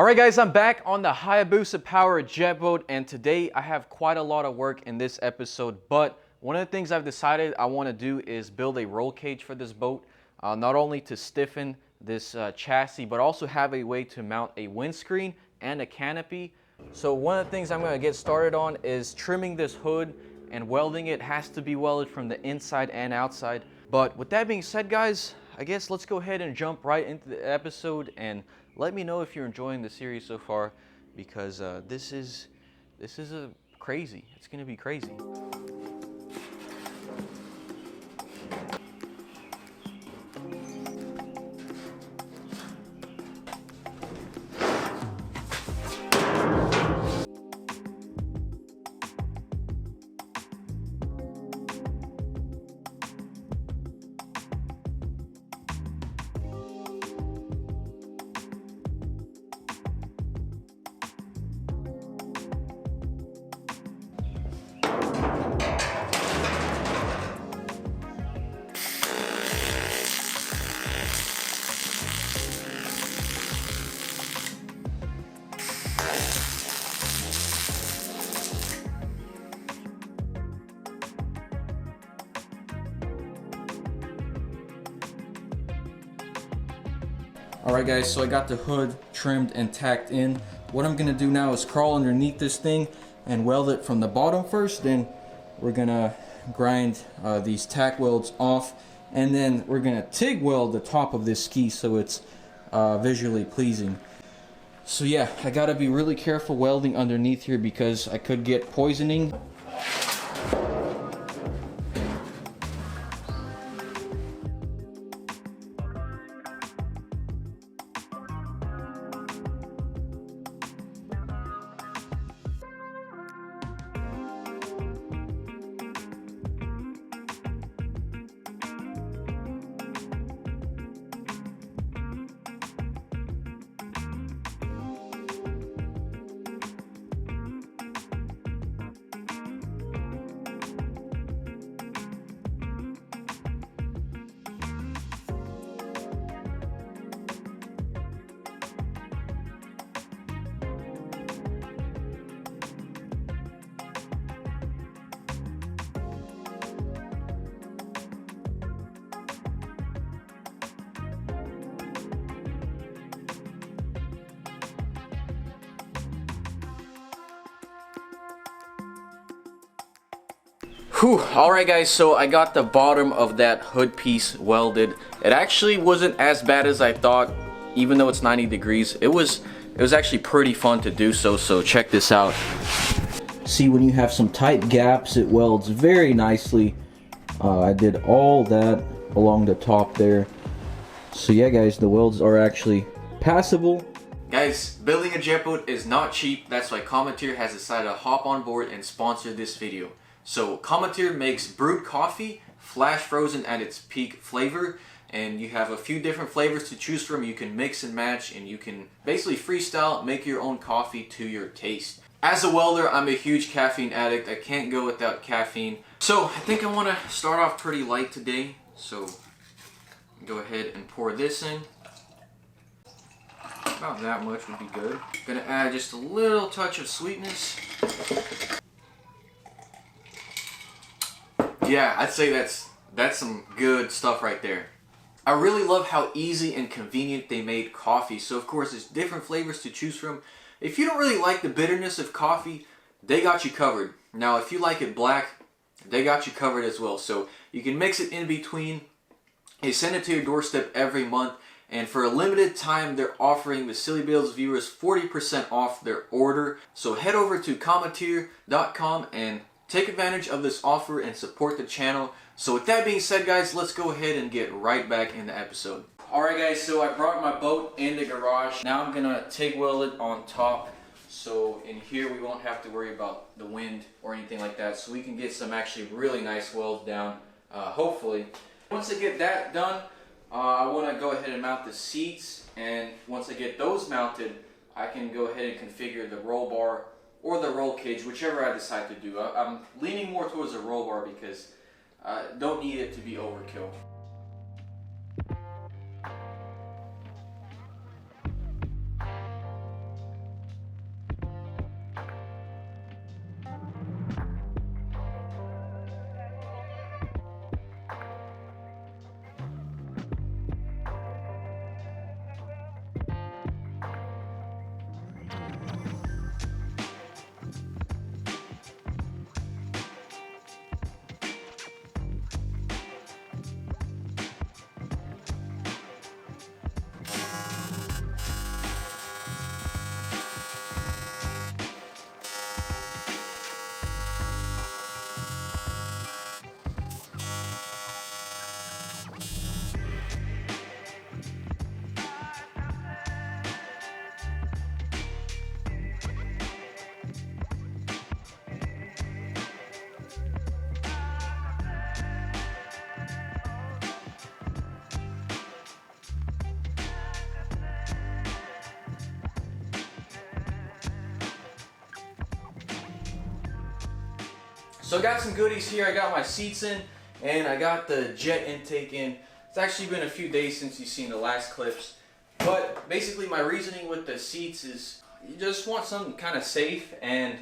Alright guys, I'm back on the Hayabusa Power Jetboat, and today I have quite a lot of work in this episode, but one of the things I've decided I want to do is build a roll cage for this boat, not only to stiffen this chassis, but also have a way to mount a windscreen and a canopy. So one of the things I'm going to get started on is trimming this hood and welding it. It has to be welded from the inside and outside. But with that being said, guys, I guess let's go ahead and jump right into the episode, and let me know if you're enjoying the series so far, because this is a crazy. It's gonna be crazy. Alright guys, so I got the hood trimmed and tacked in. What I'm gonna do now is crawl underneath this thing and weld it from the bottom first. Then we're gonna grind these tack welds off, and then we're gonna TIG weld the top of this ski so it's visually pleasing. So yeah, I gotta be really careful welding underneath here because I could get poisoning. Alright guys, so I got the bottom of that hood piece welded. It actually wasn't as bad as I thought, even though it's 90 degrees. It was actually pretty fun to do so check this out. See, when you have some tight gaps, it welds very nicely. I did all that along the top there. So yeah guys, the welds are actually passable. Guys, building a jet boat is not cheap. That's why Cometeer has decided to hop on board and sponsor this video. So Cometeer makes brewed coffee, flash frozen at its peak flavor, and you have a few different flavors to choose from. You can mix and match, and you can basically freestyle, make your own coffee to your taste. As a welder, I'm a huge caffeine addict. I can't go without caffeine. So I think I want to start off pretty light today. So go ahead and pour this in. About that much would be good. Gonna add just a little touch of sweetness. Yeah, I'd say that's some good stuff right there. I really love how easy and convenient they made coffee. So of course there's different flavors to choose from. If you don't really like the bitterness of coffee, they got you covered. Now if you like it black, they got you covered as well. So you can mix it in between. They send it to your doorstep every month. And for a limited time, they're offering Vasily Builds viewers 40% off their order. So head over to cometeer.com and take advantage of this offer and support the channel. So with that being said guys, let's go ahead and get right back in the episode. Alright guys, so I brought my boat in the garage. Now I'm gonna TIG weld it on top. So in here we won't have to worry about the wind or anything like that. So we can get some actually really nice welds down, hopefully. Once I get that done, I want to go ahead and mount the seats. And once I get those mounted, I can go ahead and configure the roll bar or the roll cage, whichever I decide to do. I'm leaning more towards the roll bar because I don't need it to be overkill. So I got some goodies here. I got my seats in, and I got the jet intake in. It's actually been a few days since you've seen the last clips. But basically my reasoning with the seats is you just want something kind of safe, and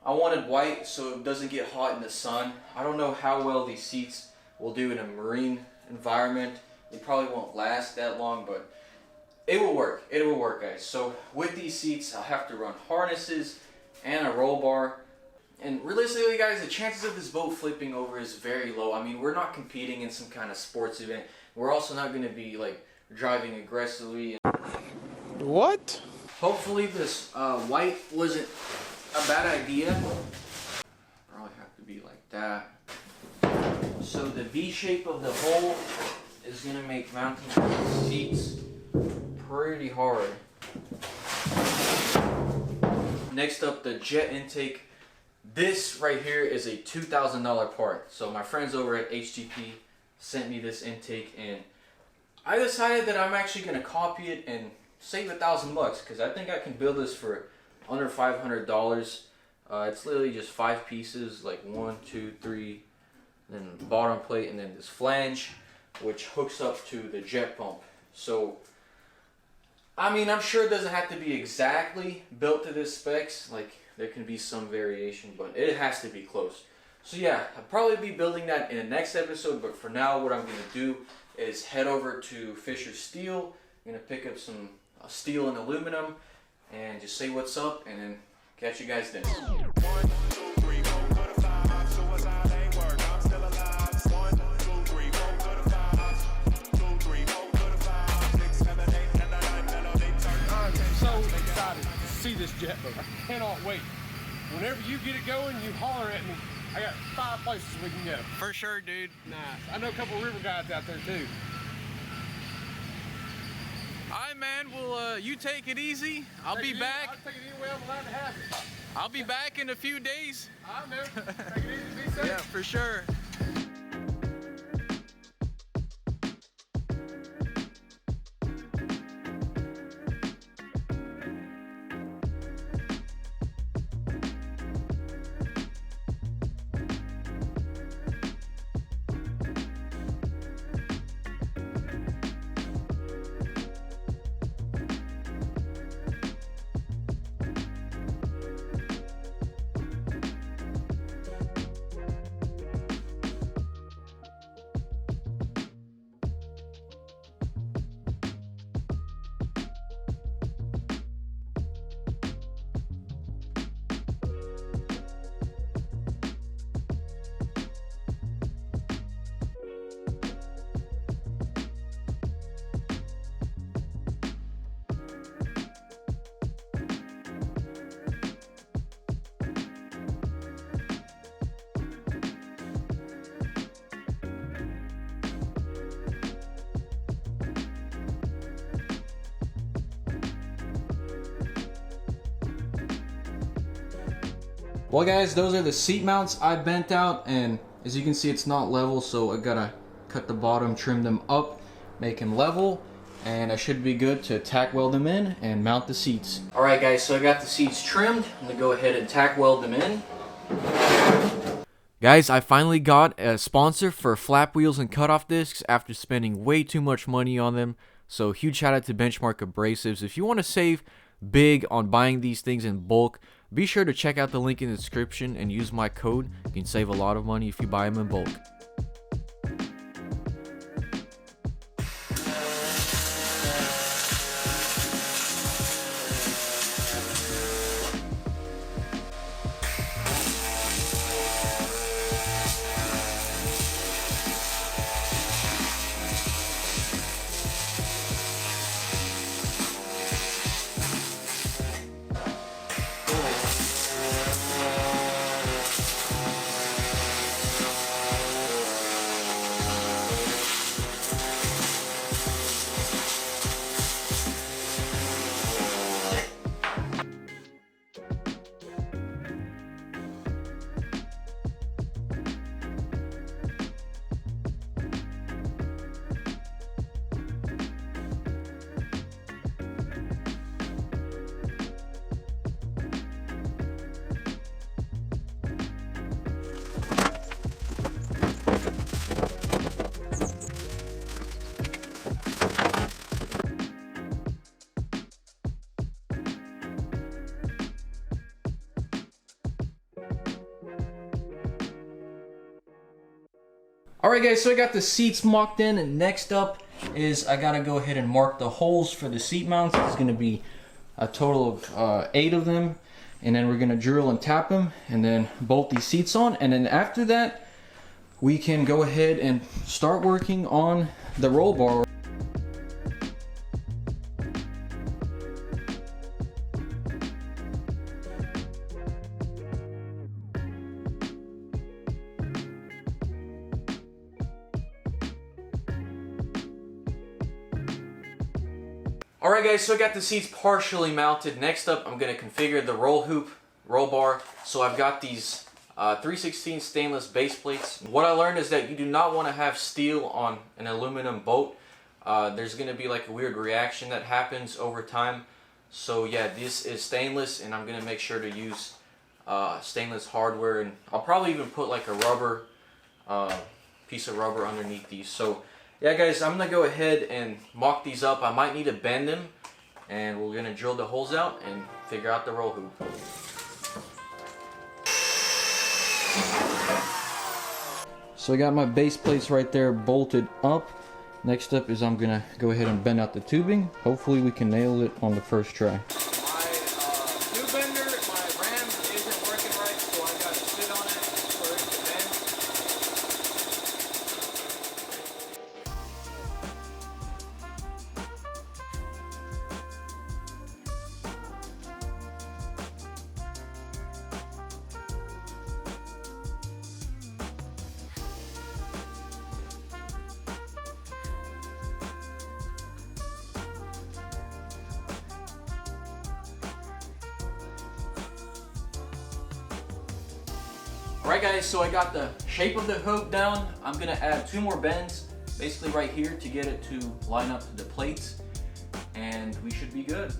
I wanted white so it doesn't get hot in the sun. I don't know how well these seats will do in a marine environment. They probably won't last that long, but it will work. It will work, guys. So with these seats, I'll have to run harnesses and a roll bar. And realistically, guys, the chances of this boat flipping over is very low. I mean, we're not competing in some kind of sports event. We're also not going to be like driving aggressively. What? Hopefully this white wasn't a bad idea. Probably have to be like that. So the V shape of the hole is going to make mounting the seats pretty hard. Next up, the jet intake. This right here is a $2,000 part. So my friends over at HTP sent me this intake, and I decided that I'm actually going to copy it and save $1,000 because I think I can build this for under $500. It's literally just 5 pieces, like 1, 2, 3, then the bottom plate, and then this flange, which hooks up to the jet pump. So, I mean, I'm sure it doesn't have to be exactly built to this specs. Like, there can be some variation, but it has to be close. So yeah, I'll probably be building that in the next episode, but for now, what I'm going to do is head over to Fisher Steel. I'm going to pick up some steel and aluminum and just say what's up, and then catch you guys then. See this Jetboat. I cannot wait. Whenever you get it going, you holler at me. I got 5 places we can go. For sure, dude. Nice. I know a couple of river guides out there too. Alright, man. Well, you take it easy. I'll be back. I'll take it any way I'm allowed to have it. I'll be back in a few days. I know. Take it easy, be safe. Yeah, for sure. Well guys, those are the seat mounts I bent out, and as you can see it's not level, so I gotta cut the bottom, trim them up, make them level, and I should be good to tack weld them in and mount the seats. Alright guys, so I got the seats trimmed. I'm gonna go ahead and tack weld them in. Guys, I finally got a sponsor for flap wheels and cutoff discs after spending way too much money on them. So huge shout out to Benchmark Abrasives. If you want to save big on buying these things in bulk, be sure to check out the link in the description and use my code. You can save a lot of money if you buy them in bulk. Alright guys, so I got the seats mocked in, and next up is I gotta go ahead and mark the holes for the seat mounts. It's gonna be a total of 8 of them, and then we're gonna drill and tap them and then bolt these seats on, and then after that we can go ahead and start working on the roll bar. Alright guys, so I got the seats partially mounted. Next up, I'm going to configure the roll hoop, roll bar. So I've got these 3/16 stainless base plates. What I learned is that you do not want to have steel on an aluminum boat. There's going to be like a weird reaction that happens over time. So yeah, this is stainless, and I'm going to make sure to use stainless hardware, and I'll probably even put like a rubber piece of rubber underneath these. So yeah guys, I'm going to go ahead and mock these up. I might need to bend them, and we're going to drill the holes out and figure out the roll hoop. So I got my base plates right there bolted up. Next up is I'm going to go ahead and bend out the tubing. Hopefully we can nail it on the first try. My tube bender, my ram isn't working right, so I got to sit on it for it to bend. Alright guys, so I got the shape of the hoop down. I'm going to add 2 more bends, basically right here, to get it to line up to the plates, and we should be good.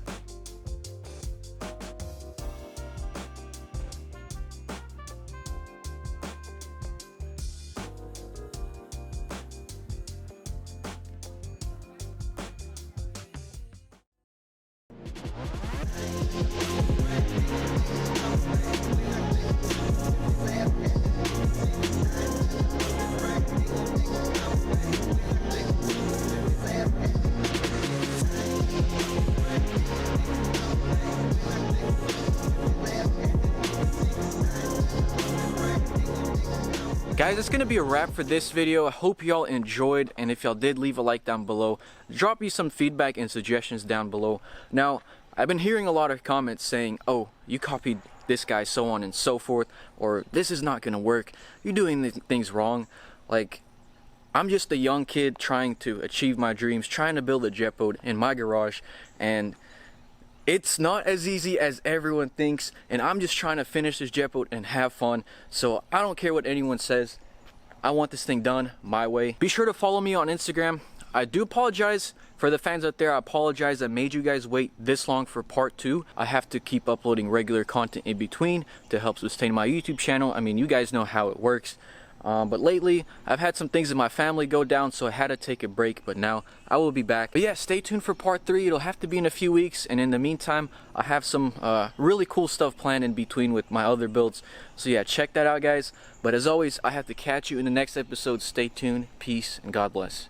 Guys, it's gonna be a wrap for this video. I hope y'all enjoyed, and if y'all did, leave a like down below. Drop me some feedback and suggestions down below. Now, I've been hearing a lot of comments saying, oh, you copied this guy, so on and so forth, or this is not gonna work, you're doing things wrong. Like, I'm just a young kid trying to achieve my dreams, trying to build a jet boat in my garage, and it's not as easy as everyone thinks, and I'm just trying to finish this jet boat and have fun. So I don't care what anyone says. I want this thing done my way. Be sure to follow me on Instagram. I do apologize for the fans out there. I apologize I made you guys wait this long for part 2. I have to keep uploading regular content in between to help sustain my YouTube channel. I mean, you guys know how it works. But lately, I've had some things in my family go down, so I had to take a break, but now I will be back. But yeah, stay tuned for part 3. It'll have to be in a few weeks, and in the meantime, I have some really cool stuff planned in between with my other builds. So yeah, check that out, guys. But as always, I have to catch you in the next episode. Stay tuned, peace, and God bless.